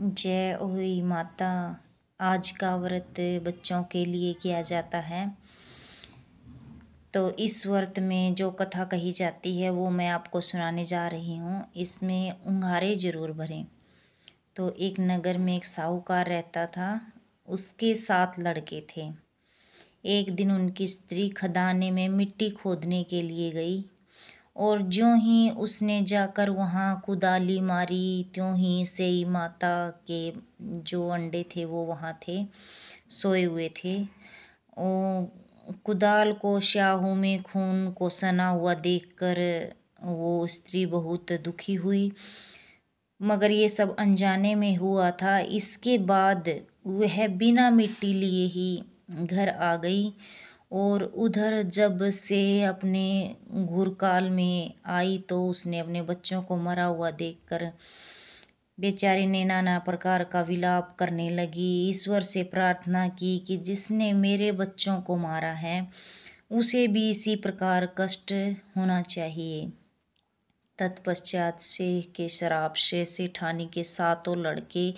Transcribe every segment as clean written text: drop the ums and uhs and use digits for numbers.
जय हुई माता। आज का व्रत बच्चों के लिए किया जाता है। तो इस व्रत में जो कथा कही जाती है वो मैं आपको सुनाने जा रही हूँ। इसमें उंघारे जरूर भरें। तो एक नगर में एक साहूकार रहता था। उसके 7 लड़के थे। एक दिन उनकी स्त्री खदाने में मिट्टी खोदने के लिए गई और ज्यों ही उसने जाकर वहाँ कुदाली मारी, त्यों ही सेई माता के जो अंडे थे वो वहाँ थे, सोए हुए थे। कुदाल को स्याहू में खून को सना हुआ देखकर वो स्त्री बहुत दुखी हुई, मगर ये सब अनजाने में हुआ था। इसके बाद वह बिना मिट्टी लिए ही घर आ गई और उधर जब से अपने घुरकाल में आई तो उसने अपने बच्चों को मरा हुआ देखकर बेचारी ने नाना प्रकार का विलाप करने लगी। ईश्वर से प्रार्थना की कि जिसने मेरे बच्चों को मारा है उसे भी इसी प्रकार कष्ट होना चाहिए। तत्पश्चात शेख के शराब से सेठानी के 7 लड़के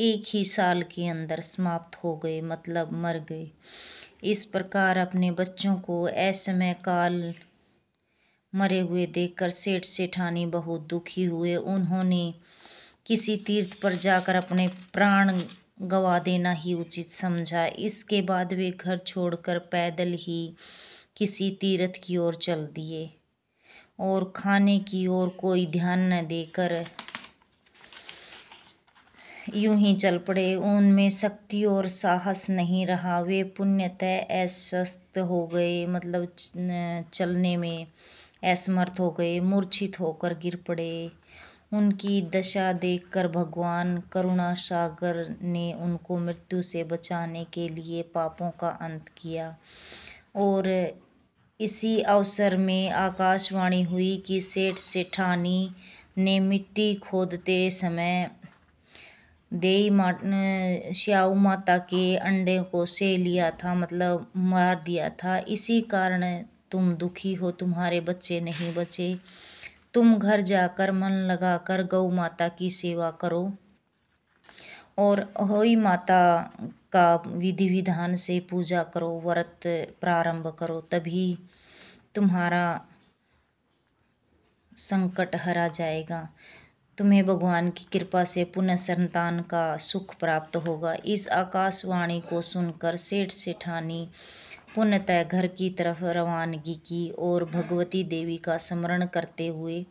एक ही साल के अंदर समाप्त हो गए, मतलब मर गए। इस प्रकार अपने बच्चों को असमय काल मरे हुए देखकर सेठ सेठानी बहुत दुखी हुए। उन्होंने किसी तीर्थ पर जाकर अपने प्राण गवा देना ही उचित समझा। इसके बाद वे घर छोड़कर पैदल ही किसी तीर्थ की ओर चल दिए और खाने की ओर कोई ध्यान न देकर यूं ही चल पड़े। उनमें शक्ति और साहस नहीं रहा। वे पुण्यतः अस्वस्थ हो गए, मतलब चलने में असमर्थ हो गए, मूर्छित होकर गिर पड़े। उनकी दशा देखकर भगवान करुणा सागर ने उनको मृत्यु से बचाने के लिए पापों का अंत किया। और इसी अवसर में आकाशवाणी हुई कि सेठ सेठानी ने मिट्टी खोदते समय स्याऊ माता के अंडे को से लिया था, मतलब मार दिया था। इसी कारण तुम दुखी हो, तुम्हारे बच्चे नहीं बचे। तुम घर जाकर मन लगाकर गौ माता की सेवा करो और अहोई माता का विधि विधान से पूजा करो, व्रत प्रारंभ करो, तभी तुम्हारा संकट हरा जाएगा। तुम्हें भगवान की कृपा से पुनः संतान का सुख प्राप्त होगा। इस आकाशवाणी को सुनकर सेठ सेठानी पुनः घर की तरफ रवानगी की और भगवती देवी का स्मरण करते हुए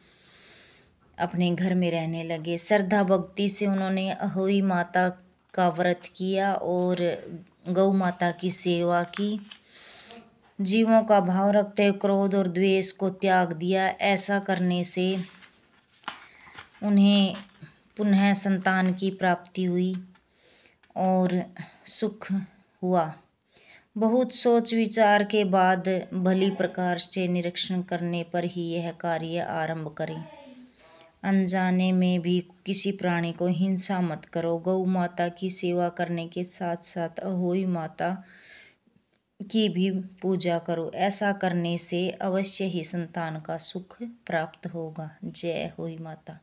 अपने घर में रहने लगे। श्रद्धा भक्ति से उन्होंने अहोई माता का व्रत किया और गौ माता की सेवा की। जीवों का भाव रखते क्रोध और द्वेष को त्याग दिया। ऐसा करने से उन्हें पुनः संतान की प्राप्ति हुई और सुख हुआ। बहुत सोच विचार के बाद भली प्रकार से निरीक्षण करने पर ही यह कार्य आरंभ करें। अनजाने में भी किसी प्राणी को हिंसा मत करो। गौ माता की सेवा करने के साथ साथ अहोई माता की भी पूजा करो। ऐसा करने से अवश्य ही संतान का सुख प्राप्त होगा। जय होई माता।